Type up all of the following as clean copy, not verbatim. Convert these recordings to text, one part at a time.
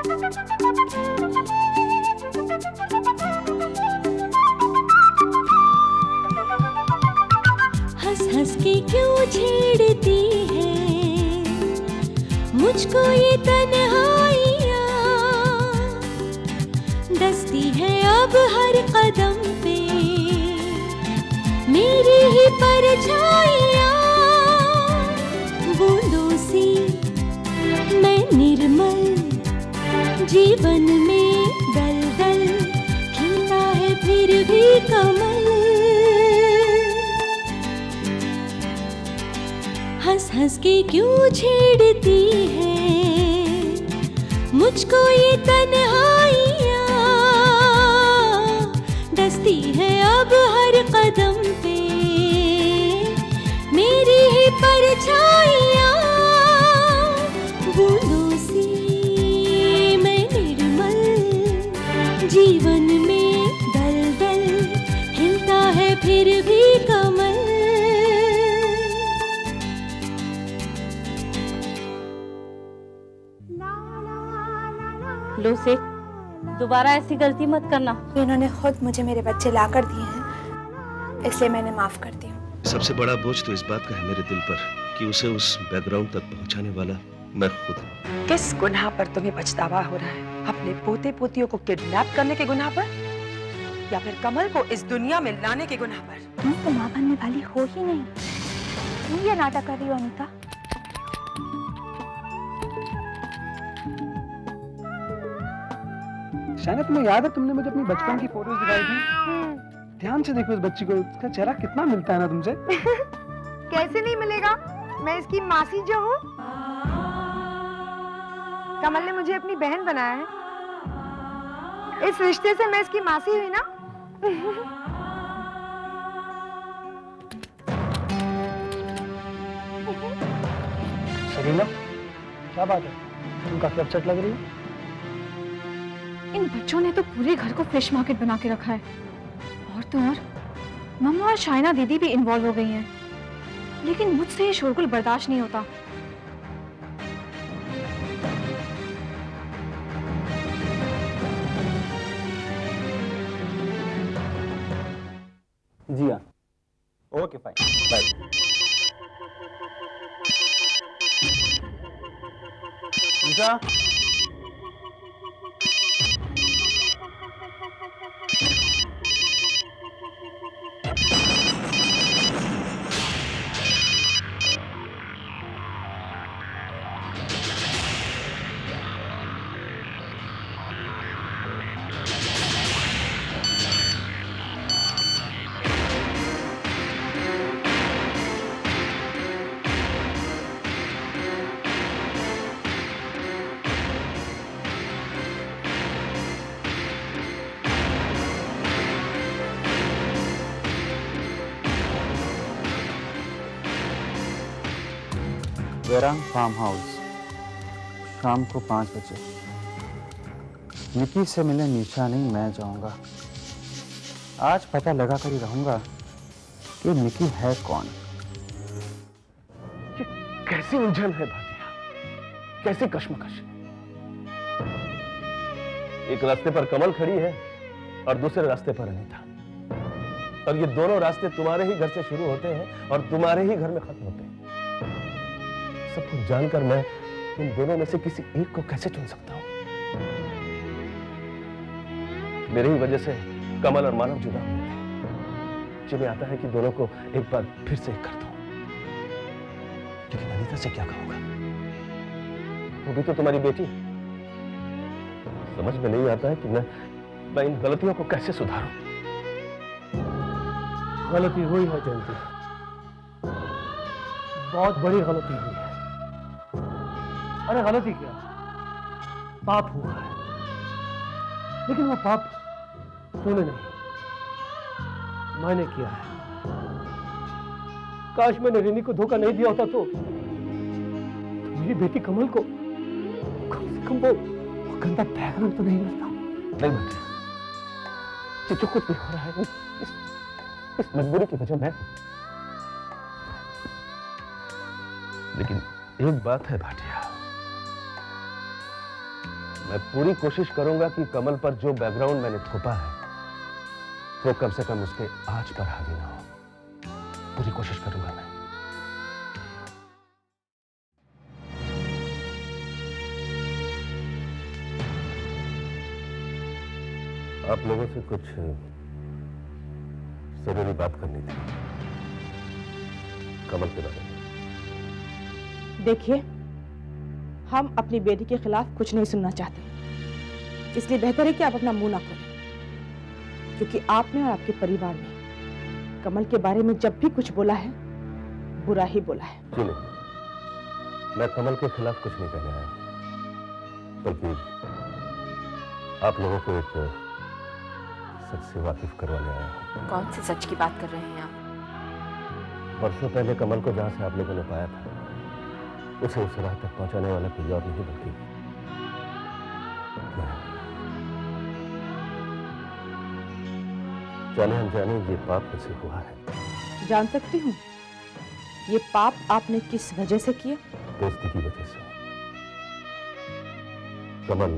हंस हंस के क्यों छेड़ती है मुझको ये तन्हाइयाँ, दस्ती है अब हर कदम पे मेरी ही परछाइयाँ। बूंदों सी मैं निर्मल जीवन में दलदल, खिलता है फिर भी कमल। हंस हंस के क्यों छेड़ती है मुझको ये तन्हाइयाँ, दस्ती है अब हर कदम पे मेरी ही परछाइयाँ। बूंदों सी मैं निर्मल जीवन में दलदल, हिलता है फिर भी कमल। लूसी, दोबारा ऐसी गलती मत करना। इन्होंने खुद मुझे मेरे बच्चे ला कर दिए हैं, इसलिए मैंने माफ कर दी हूँ। सबसे बड़ा बोझ तो इस बात का है मेरे दिल पर कि उसे उस बैकग्राउंड तक पहुंचाने वाला मैं खुद हूँ। किस गुनाह पर तुम्हें पछतावा हो रहा है? अपने पोते पोतियों को किडनैप करने के गुनाह पर, या फिर कमल को इस दुनिया में लाने के गुनाह पर? तुम तो माँ बनने वाली हो ही नहीं। तुम ये नाटक कर रही हो अनीता। शायद तुम्हें याद है, तुमने मुझे अपनी बचपन की फोटोज दिखाई थी। ध्यान से देखो उस बच्ची को, उसका चेहरा कितना मिलता है ना तुमसे। कैसे नहीं मिलेगा, मैं इसकी मासी जो हूँ। कमल ने मुझे अपनी बहन बनाया है, इस रिश्ते से मैं इसकी मासी हुई ना। सरीना, क्या बात है, तुम काफी अपसेट लग रही हो। इन बच्चों ने तो पूरे घर को फिश मार्केट बना के रखा है। और तो और मम्मा और शाइना दीदी भी इन्वॉल्व हो गई हैं, लेकिन मुझसे ये शोरगुल बर्दाश्त नहीं होता। जी हाँ, ओके फाइन, बाय। निशा, वेरांग फार्म हाउस, शाम को 5 बजे। निकी से मिले निशा नहीं, मैं जाऊंगा। आज पता लगा कर ही रहूंगा कि निकी है कौन। ये कैसी उलझन है भाटिया, कैसी कश्मकश। एक रास्ते पर कमल खड़ी है और दूसरे रास्ते पर अनीता, और ये दोनों रास्ते तुम्हारे ही घर से शुरू होते हैं और तुम्हारे ही घर में खत्म होते हैं। सब कुछ जानकर मैं इन दोनों में से किसी एक को कैसे चुन सकता हूं? मेरी ही वजह से कमल और मानव जुदा हुए थे। जिन्हें आता है कि दोनों को एक बार फिर से एक कर दूं, लेकिन अनीता से क्या कहूंगा? वो भी तो तुम्हारी बेटी। समझ में नहीं आता है कि मैं इन गलतियों को कैसे सुधारूं। गलती हुई है जयंती, बहुत बड़ी गलती हुई है। अरे गलती क्या, पाप हुआ है, लेकिन वो पाप तूने नहीं, मैंने किया है। काश मैंने रिनी को धोखा नहीं दिया होता तो मेरी बेटी कमल को कम से कम वो गंदा बैकग्राउंड तो नहीं मिलता। नहीं बेटे, ये जो कुछ भी हो रहा है इस मजबूरी की वजह मैं। लेकिन एक बात है भाटिया, मैं पूरी कोशिश करूंगा कि कमल पर जो बैकग्राउंड मैंने थोपा है वो कम से कम उसके आंच पर हावी ना हो। पूरी कोशिश करूंगा मैं। आप लोगों से कुछ जरूरी बात करनी थी कमल के बारे में। देखिए, हम अपनी बेटी के खिलाफ कुछ नहीं सुनना चाहते, इसलिए बेहतर है कि आप अपना मुंह ना खोलें, क्योंकि आपने और आपके परिवार ने कमल के बारे में जब भी कुछ बोला है बुरा ही बोला है। जी नहीं, मैं कमल के खिलाफ कुछ नहीं कहने आया, बल्कि आप लोगों को एक सच से वाकिफ करवाने आया हूँ। कौन से सच की बात कर रहे हैं आप? वर्षों पहले कमल को जहां से आप लोगों ने पाया था उसे उस राह तक पहुंचाने वाला कोई और नहीं बल्कि मैं। जाने अनजाने ये पाप मुझसे हुआ है। जान सकती हूँ ये पाप आपने किस वजह से किया? दोस्ती की वजह से। कमल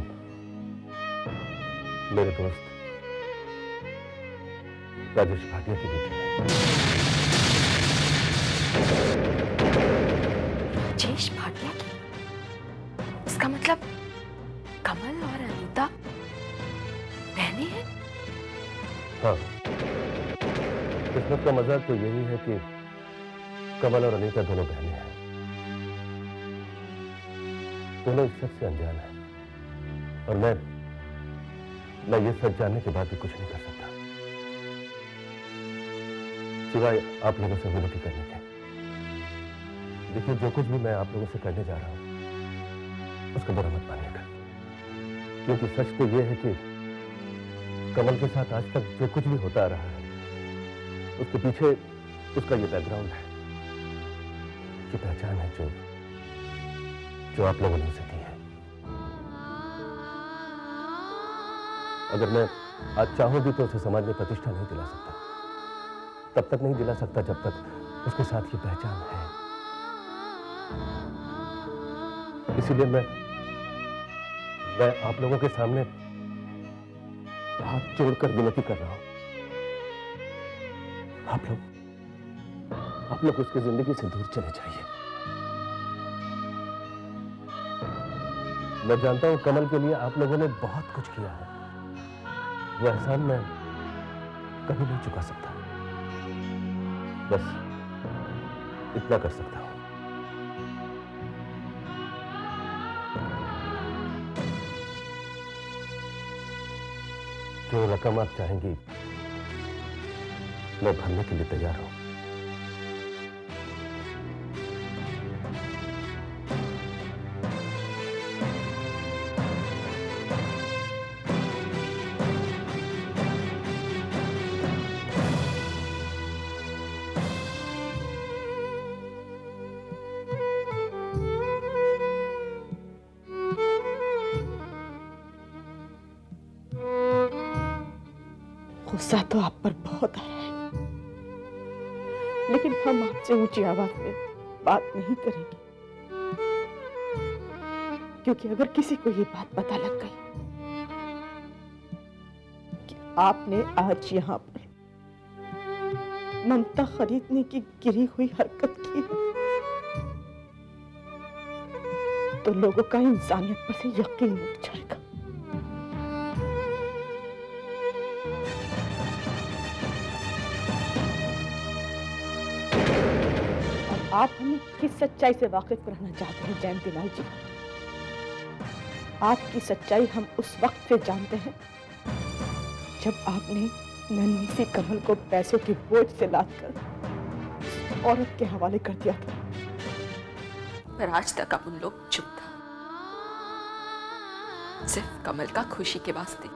मेरे दोस्त राजेश भाटिया की बेटी है। राजेश भाटिया की? इसका मतलब कमल और अनीता बहनें हैं? हाँ, किस्मत का मजाक तो यही है कि कमल और अनीता दोनों बहनें हैं। दोनों इस सच से अनजान है और मैं ये सच जानने के बाद भी कुछ नहीं कर सकता सिवाय आप लोगों से विनती करने के। देखिए, जो कुछ भी मैं आप लोगों से करने जा रहा हूं उसको बुरा मत मानिएगा, क्योंकि सच तो ये है कि कमल के साथ आज तक जो कुछ भी होता रहा है उसके पीछे उसका ये बैकग्राउंड है, ये पहचान है जो आप लोगों ने उसे दी है। अगर मैं आज चाहूं भी तो उसे समाज में प्रतिष्ठा नहीं दिला सकता, तब तक नहीं दिला सकता जब तक उसके साथ ये पहचान है। इसीलिए मैं आप लोगों के सामने हाथ जोड़कर विनती कर रहा हूं, आप लोग उसकी जिंदगी से दूर चले जाइए। मैं जानता हूं कमल के लिए आप लोगों ने बहुत कुछ किया है, वो एहसान मैं कभी नहीं चुका सकता, बस इतना कर सकता हूं। जो रकम आप चाहेंगी मैं भरने के लिए तैयार हूं। गुस्सा तो आप पर बहुत आ रहा है, लेकिन हम आपसे ऊंची आवाज में बात नहीं करेंगे, क्योंकि अगर किसी को ये बात पता लग गई कि आपने आज यहाँ पर ममता खरीदने की गिरी हुई हरकत की तो लोगों का इंसानियत पर से यकीन उठ जाएगा। आप हमें किस सच्चाई से वाकिफ कराना चाहते हैं जयंतीलाल जी? आपकी सच्चाई हम उस वक्त से जानते हैं जब आपने नन्ही सी कमल को पैसों के बोझ से लादकर औरत के हवाले कर दिया था। पर आज तक अब उन लोग चुप था, सिर्फ कमल का खुशी के वास्ते।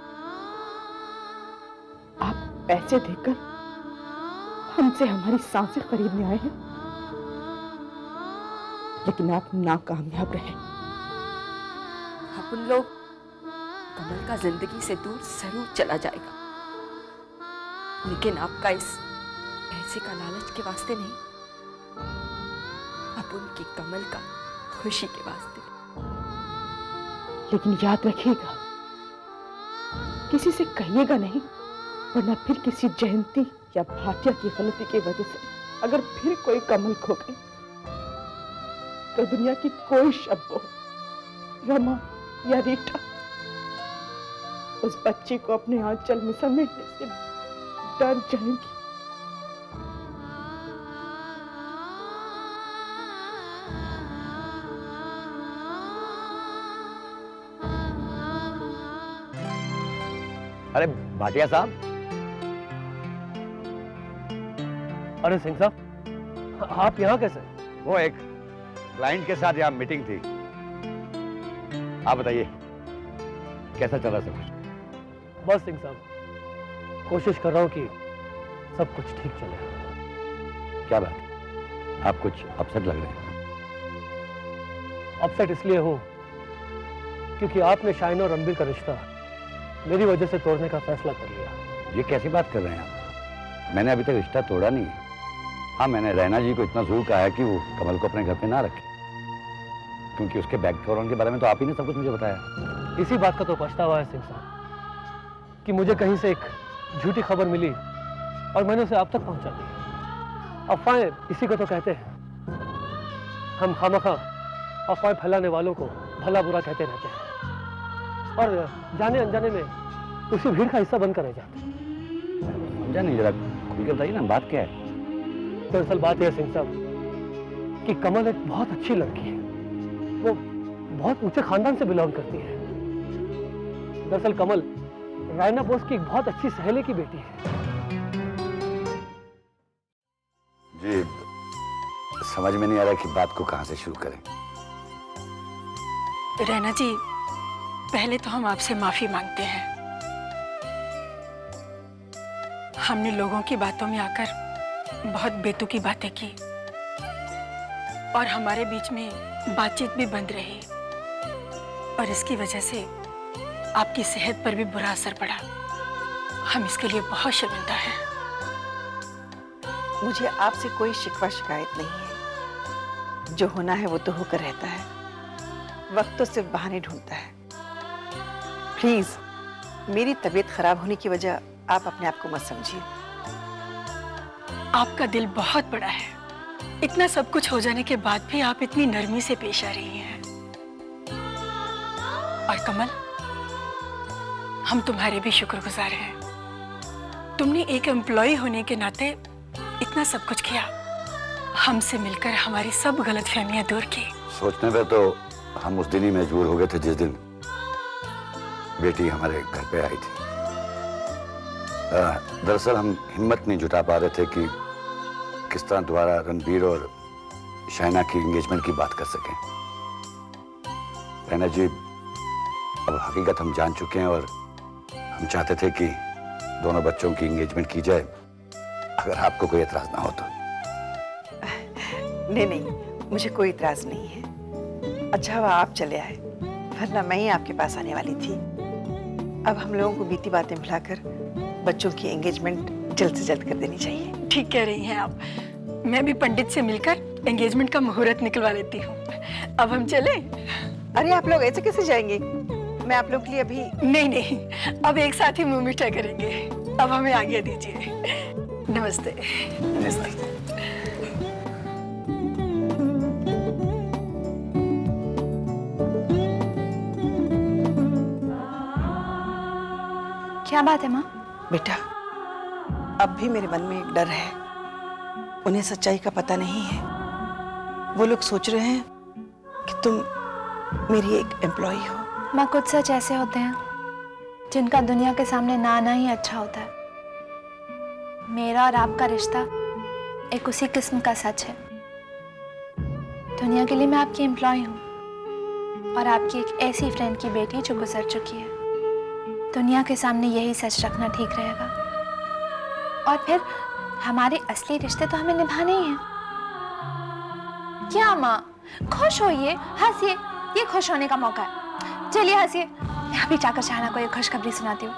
आप पैसे देकर हमसे हमारी सांसें खरीदने आए हैं, लेकिन आप नाकामयाब रहे। अब उन लोग कमल का जिंदगी से दूर जरूर चला जाएगा, लेकिन आपका इस पैसे का लालच के वास्ते नहीं, अब उनकी कमल का खुशी के वास्ते। लेकिन याद रखिएगा, किसी से कहिएगा नहीं, वरना फिर किसी जयंती या भाटिया की गलती की वजह से अगर फिर कोई कमल खो गई तो दुनिया की कोई शब्द हो, रमा या रीटा, उस बच्ची को अपने आंचल में समेटने से डर जाएंगी। अरे भाटिया साहब। अरे सिंह साहब, आप यहाँ कैसे? वो एक क्लाइंट के साथ यहाँ मीटिंग थी। आप बताइए कैसा चल रहा सब कुछ? बस सिंह साहब, कोशिश कर रहा हूँ कि सब कुछ ठीक चले। क्या बात, आप कुछ अपसेट लग रहे हैं? अपसेट इसलिए हूँ क्योंकि आपने शाइन और रणबीर का रिश्ता मेरी वजह से तोड़ने का फैसला कर लिया। ये कैसी बात कर रहे हैं आप? मैंने अभी तक रिश्ता तोड़ा नहीं है। हाँ, मैंने रैना जी को इतना जरूर कहा है कि वो कमल को अपने घर पे ना रखे, क्योंकि उसके बैकग्राउंड के बारे में तो आप ही ने सब कुछ मुझे बताया। इसी बात का तो पछतावा है सिंह साहब कि मुझे कहीं से एक झूठी खबर मिली और मैंने उसे आप तक पहुंचा दी। अफवाहें इसी को तो कहते हैं। हम खामखा अफवाहें फैलाने वालों को भला बुरा कहते रहते हैं और जाने अनजाने में उसी भीड़ का हिस्सा बनकर रह जाते हैं। समझा नहीं, जरा खुल के बताइए ना, बात क्या है? दरअसल बात यह सिंह साहब कि कमल एक बहुत अच्छी लड़की है। वो बहुत ऊंचे खानदान से बिलोंग करती है। दरअसल कमल रायना बोस की एक बहुत अच्छी सहेली की बेटी है। जी, समझ में नहीं आ रहा कि बात को कहां से शुरू करें। रैना जी, पहले तो हम आपसे माफी मांगते हैं। हमने लोगों की बातों में आकर बहुत बेतुकी बातें की और हमारे बीच में बातचीत भी बंद रही और इसकी वजह से आपकी सेहत पर भी बुरा असर पड़ा। हम इसके लिए बहुत शर्मिंदा हैं। मुझे आपसे कोई शिकवा शिकायत नहीं है। जो होना है वो तो होकर रहता है। वक्त तो सिर्फ बहाने ढूंढता है। प्लीज, मेरी तबीयत खराब होने की वजह आप अपने आप को मत समझिए। आपका दिल बहुत बड़ा है। इतना सब कुछ हो जाने के बाद भी आप इतनी नरमी से पेश आ रही हैं। और कमल, हम तुम्हारे भी शुक्रगुजार हैं। तुमने एक एम्प्लॉय होने के नाते इतना सब कुछ किया। हमसे मिलकर हमारी सब गलतफहमियां दूर की। सोचने पे तो हम उस दिन ही मजबूर हो गए थे जिस दिन बेटी हमारे घर पे आई थी। दरअसल हम हिम्मत नहीं जुटा पा रहे थे कि किस तरह दोबारा रणबीर और शाइना की एंगेजमेंट की बात कर सकें। रैना जी, अब हकीकत हम जान चुके हैं और हम चाहते थे कि दोनों बच्चों की एंगेजमेंट की जाए, अगर आपको कोई एतराज ना हो तो। नहीं, मुझे कोई इतराज नहीं है। अच्छा हुआ आप चले आए, वरना मैं ही आपके पास आने वाली थी। अब हम लोगों को बीती बातें भुलाकर बच्चों की एंगेजमेंट जल्द से जल्द कर देनी चाहिए। ठीक कह रही हैं आप। मैं भी पंडित से मिलकर एंगेजमेंट का मुहूर्त निकलवा लेती हूँ। अब हम चले? अरे आप लोग ऐसे कैसे जाएंगे? मैं आप लोग के लिए अभी नहीं, अब एक साथ ही मुंह मीठा करेंगे। अब हमें आज्ञा दीजिए। नमस्ते। नमस्ते। क्या बात है माँ? बेटा, अब भी मेरे मन में एक डर है। उन्हें सच्चाई का पता नहीं है। वो लोग सोच रहे हैं कि तुम मेरी एक एम्प्लॉय हो। माँ, कुछ सच ऐसे होते हैं जिनका दुनिया के सामने ना आना ही अच्छा होता है। मेरा और आपका रिश्ता एक उसी किस्म का सच है। दुनिया के लिए मैं आपकी एम्प्लॉय हूँ और आपकी एक ऐसी फ्रेंड की बेटी जो गुजर चुकी है। दुनिया के सामने यही सच रखना ठीक रहेगा। और फिर हमारे असली रिश्ते तो हमें निभाने ही हैं। क्या माँ, खुश होइए, हंसिए, ये खुश होने का मौका है। चलिए हंसिए। मैं अभी जाकर शाइना को एक खुशखबरी सुनाती हूँ।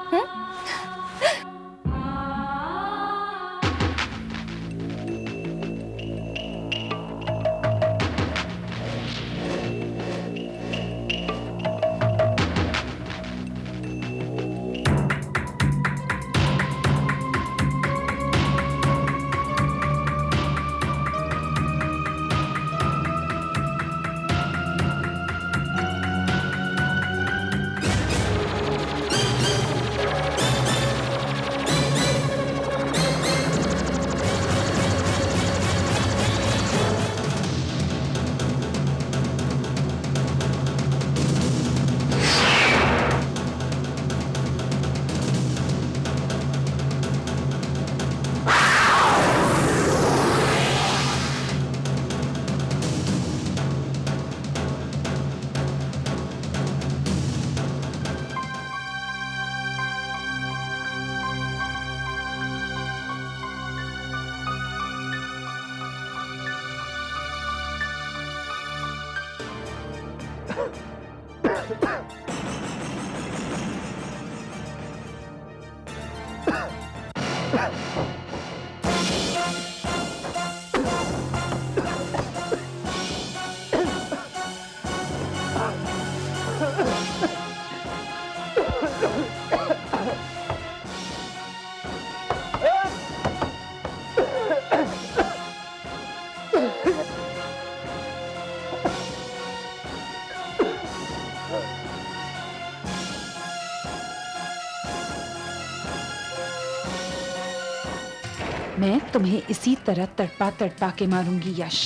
मैं तुम्हें इसी तरह तड़पा तड़पा के मारूंगी यश।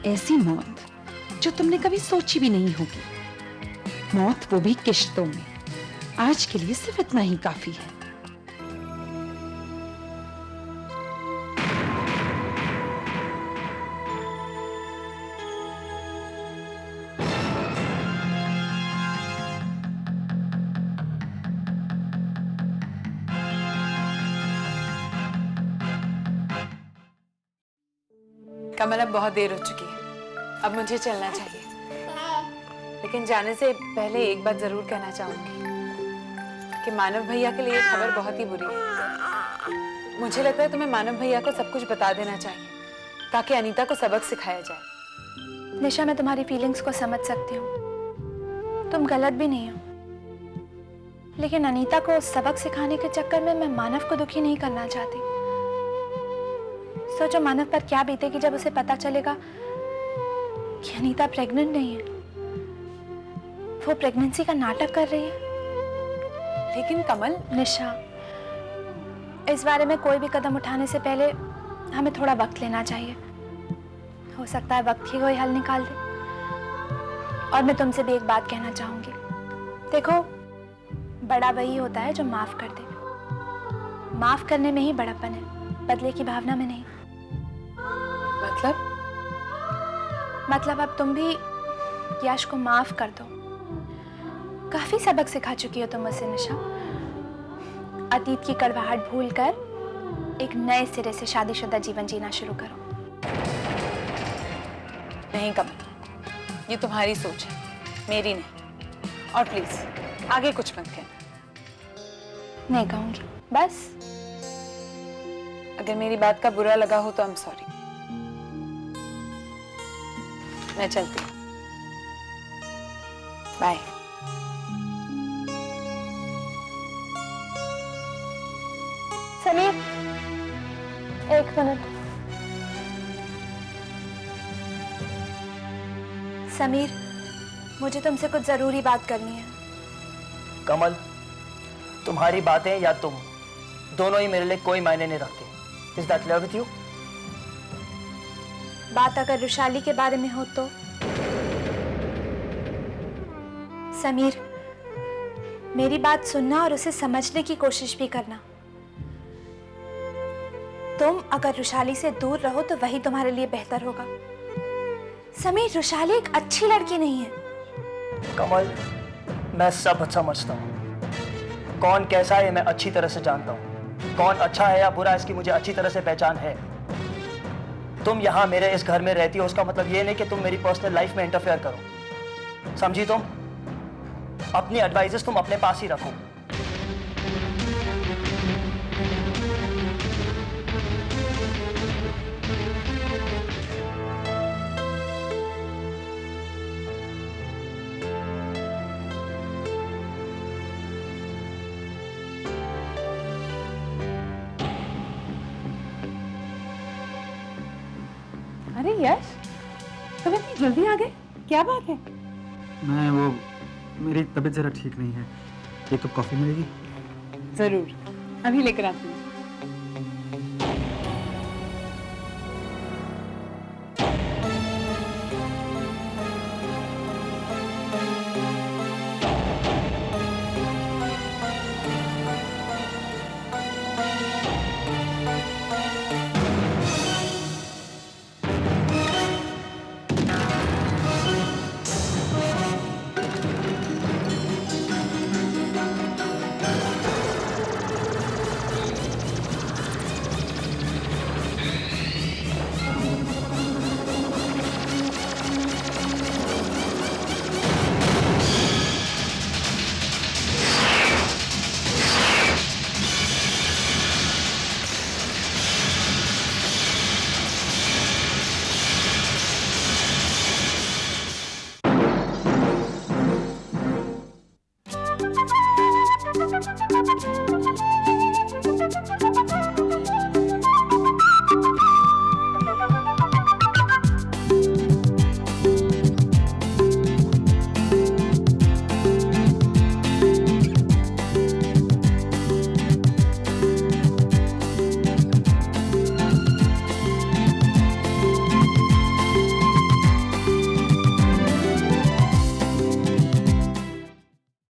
ऐसी मौत जो तुमने कभी सोची भी नहीं होगी। मौत वो भी किश्तों में। आज के लिए सिर्फ इतना ही काफी है। कमल, अब बहुत देर हो चुकी है, अब मुझे चलना चाहिए। लेकिन जाने से पहले एक बात जरूर कहना चाहूंगी कि मानव भैया के लिए खबर बहुत ही बुरी है। मुझे लगता है तुम्हें मानव भैया को सब कुछ बता देना चाहिए ताकि अनीता को सबक सिखाया जाए। निशा, मैं तुम्हारी फीलिंग्स को समझ सकती हूँ, तुम गलत भी नहीं हो। लेकिन अनीता को सबक सिखाने के चक्कर में मैं मानव को दुखी नहीं करना चाहती। सोचो मानव पर क्या बीतेगी जब उसे पता चलेगा कि अनीता प्रेग्नेंट नहीं है, वो प्रेगनेंसी का नाटक कर रही है। लेकिन कमल, निशा, इस बारे में कोई भी कदम उठाने से पहले हमें थोड़ा वक्त लेना चाहिए। हो सकता है वक्त ही कोई हल निकाल दे। और मैं तुमसे भी एक बात कहना चाहूंगी। देखो, बड़ा वही होता है जो माफ कर दे। माफ करने में ही बड़ापन है, बदले की भावना में नहीं। मतलब अब तुम भी यश को माफ कर दो। काफी सबक सिखा चुकी हो तुम मुझसे निशा। अतीत की कड़वाहट भूलकर एक नए सिरे से शादीशुदा जीवन जीना शुरू करो। नहीं कमल, ये तुम्हारी सोच है, मेरी नहीं। और प्लीज आगे कुछ मत कहना। नहीं कहूंगी, बस। अगर मेरी बात का बुरा लगा हो तो आई एम सॉरी। मैं चलती हूँ, बाय। समीर, एक मिनट। समीर, मुझे तुमसे कुछ जरूरी बात करनी है। कमल, तुम्हारी बातें या तुम दोनों ही मेरे लिए कोई मायने नहीं रखते। Is that clear with you? बात अगर रुशाली के बारे में हो तो समीर, मेरी बात सुनना और उसे समझने की कोशिश भी करना। तुम अगर रुशाली से दूर रहो तो वही तुम्हारे लिए बेहतर होगा। समीर, रुशाली एक अच्छी लड़की नहीं है। कमल, मैं सब समझता हूँ। कौन कैसा है मैं अच्छी तरह से जानता हूँ। कौन अच्छा है या बुरा इसकी मुझे अच्छी तरह से पहचान है। तुम यहाँ मेरे इस घर में रहती हो, उसका मतलब ये नहीं कि तुम मेरी पर्सनल लाइफ में इंटरफेयर करो। समझी तुम? अपनी एडवाइजेस तुम अपने पास ही रखो। अरे यश, तुम इतनी जल्दी आ गए, क्या बात है? मेरी तबीयत जरा ठीक नहीं है। एक कप कॉफी मिलेगी? जरूर, अभी लेकर आती हूँ।